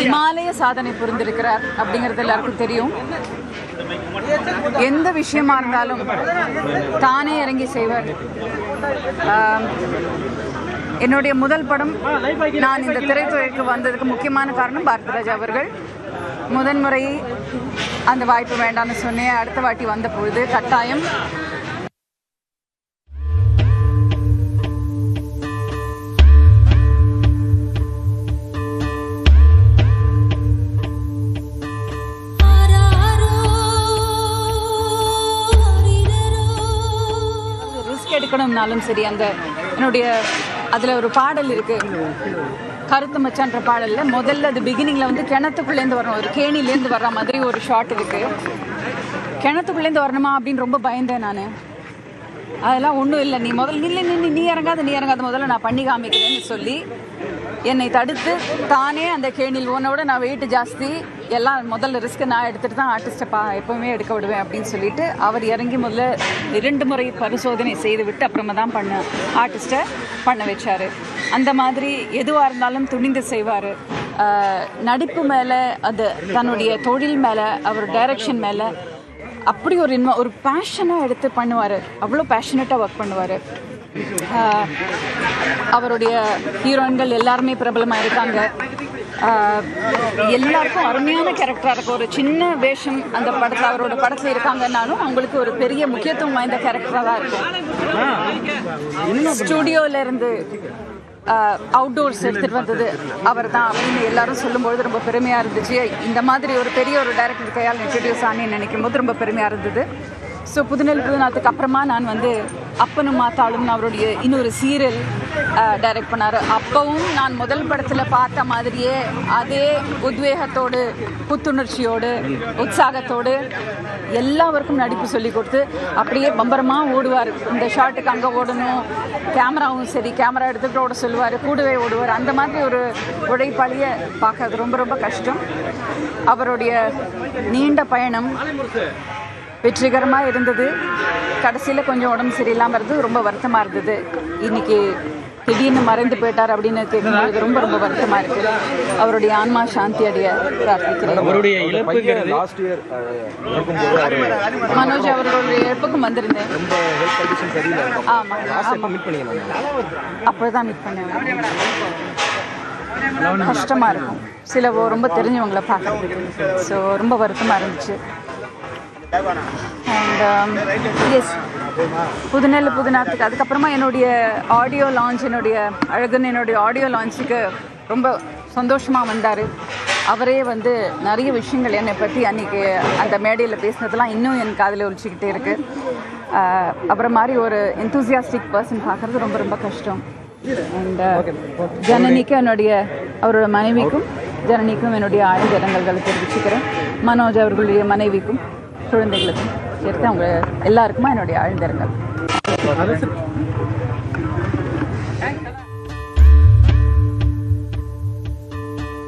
இமாலய சாதனை புரிந்திருக்கிறார் அப்படிங்கிறது எல்லாருக்கும் தெரியும். எந்த விஷயமா இருந்தாலும் தானே இறங்கி செய்வார். என்னுடைய முதல் படம் நான் இந்த திரைத்துறைக்கு வந்ததுக்கு முக்கியமான காரணம் பாரதிராஜா அவர்கள். முதன்முறை அந்த வாய்ப்பு வேண்டாம்னு சொன்னேன். அடுத்த வாட்டி வந்த பொழுது கட்டாயம் எடுக்கணும்னாலும் சரி. அந்த என்னுடைய அதில் ஒரு பாடல் இருக்கு, கருத்து மச்சான்ற பாடல்ல முதல்ல அது பிகினிங்ல வந்து கிணத்துக்குள்ளேருந்து வரணும், ஒரு கேணிலேருந்து வர்ற மாதிரி ஒரு ஷாட் இருக்கு. கிணத்துக்குள்ளேருந்து வரணுமா அப்படின்னு ரொம்ப பயந்தேன் நான். அதெல்லாம் ஒன்றும் இல்லை, நீ முதல்ல நீ இறங்காத முதல்ல நான் பண்ணி காமிக்கிறேன்னு சொல்லி என்னை தடுத்து தானே அந்த கேணில் உன்னோட நான் வெயிட் ஜாஸ்தி, எல்லாம் முதல்ல ரிஸ்க்கு நான் எடுத்துகிட்டு தான் ஆர்டிஸ்ட்டை எப்போவுமே எடுக்க விடுவேன் அப்படின்னு சொல்லிட்டு அவர் இறங்கி முதல்ல 2 முறை பரிசோதனை செய்து விட்டு அப்புறமா தான் ஆர்டிஸ்ட்டை பண்ண வச்சார். அந்த மாதிரி எதுவாக இருந்தாலும் துணிந்து செய்வார். நடிப்பு மேலே, அது தன்னுடைய தொழில் மேலே, அவர் டைரக்ஷன் மேலே அப்படி ஒரு பேஷனாக எடுத்து பண்ணுவார். அவ்வளோ பேஷனட்டாக ஒர்க் பண்ணுவார். அவருடைய ஹீரோயின்கள் எல்லாருமே பிரபலமாக இருக்காங்க. எல்லாருக்கும் அருமையான கேரக்டராக இருக்கும். ஒரு சின்ன வேஷம் அந்த படத்தில் அவரோட படத்தில் இருக்காங்கன்னாலும் அவங்களுக்கு ஒரு பெரிய முக்கியத்துவம் வாய்ந்த கேரக்டராக தான் இருக்கும். ஸ்டூடியோவிலேருந்து அவுட்டோர்ஸ் எடுத்துகிட்டு வந்தது அவர் தான் அப்படின்னு எல்லாரும் சொல்லும்பொழுது ரொம்ப பெருமையாக இருந்துச்சு. இந்த மாதிரி ஒரு பெரிய ஒரு டைரக்டர் கையால் இன்ட்ரடியூஸ் ஆனேன்னு நினைக்கும் போது ரொம்ப பெருமையாக இருந்தது. ஸோ புதுநெல் புதுநாத்துக்கு அப்புறமா நான் வந்து அப்பனும் மாத்தாளும்னு அவருடைய இன்னொரு சீரியல் டைரக்ட் பண்ணார். அப்பவும் நான் முதல் படத்தில் பார்த்த மாதிரியே அதே உத்வேகத்தோடு, புத்துணர்ச்சியோடு, உற்சாகத்தோடு எல்லாருக்கும் நடிப்பு சொல்லி கொடுத்து அப்படியே பம்பரமாக ஓடுவார். இந்த ஷாட்டுக்கு அங்கே ஓடணும், கேமராவும் சரி கேமரா எடுத்துகிட்டு ஓட சொல்லுவார், கூடவே ஓடுவார். அந்த மாதிரி ஒரு உழைப்பாளியை பார்க்கறது ரொம்ப ரொம்ப கஷ்டம். அவருடைய நீண்ட பயணம் வெற்றிகரமாக இருந்தது. கடைசியில் கொஞ்சம் உடம்பு சரியில்லாமல் இருந்தது, ரொம்ப வருத்தமாக இருந்தது. இன்னைக்கு திடீர்னு மறைந்து போயிட்டார் அப்படின்னு கேட்கும்போது ரொம்ப ரொம்ப வருத்தமாக இருக்குது. அவருடைய ஆன்மா சாந்தி அடைய பிரார்த்திக்கிறேன். மனோஜ் அவர்களுடைய இழப்புக்கும் வந்திருந்தேன். ஆமாம், அப்போ தான் மீட் பண்ணேன். கஷ்டமாக இருக்கும் சில ரொம்ப தெரிஞ்சவங்களை பார்க்குறதுக்கு. ஸோ ரொம்ப வருத்தமாக இருந்துச்சு. அண்ட் எஸ், புதுநெல் புதுநாத்துக்கு அதுக்கப்புறமா என்னுடைய ஆடியோ லான்ச், என்னுடைய அழகன் என்னுடைய ஆடியோ லான்ச்சுக்கு ரொம்ப சந்தோஷமாக வந்தார். அவரே வந்து நிறைய விஷயங்கள் என்னை பற்றி அன்றைக்கி அந்த மேடையில் பேசினதெல்லாம் இன்னும் எனக்கு அதில் ஒழிச்சிக்கிட்டே இருக்குது. அப்புறம் மாதிரி ஒரு எந்தூசியாஸ்டிக் பர்சன் பார்க்குறது ரொம்ப ரொம்ப கஷ்டம். அண்ட் ஜனனிக்கு அவரோட மனைவிக்கும் ஜனனிக்கும் என்னுடைய ஆழ்ந்த இரங்கல்களை தெரிவிச்சுக்கிறேன். மனோஜ் அவர்களுடைய மனைவிக்கும் குழந்தைகளுக்கும் சேர்த்து அவங்க எல்லாருக்குமா என்னுடைய ஆழ்ந்த இரங்கல்.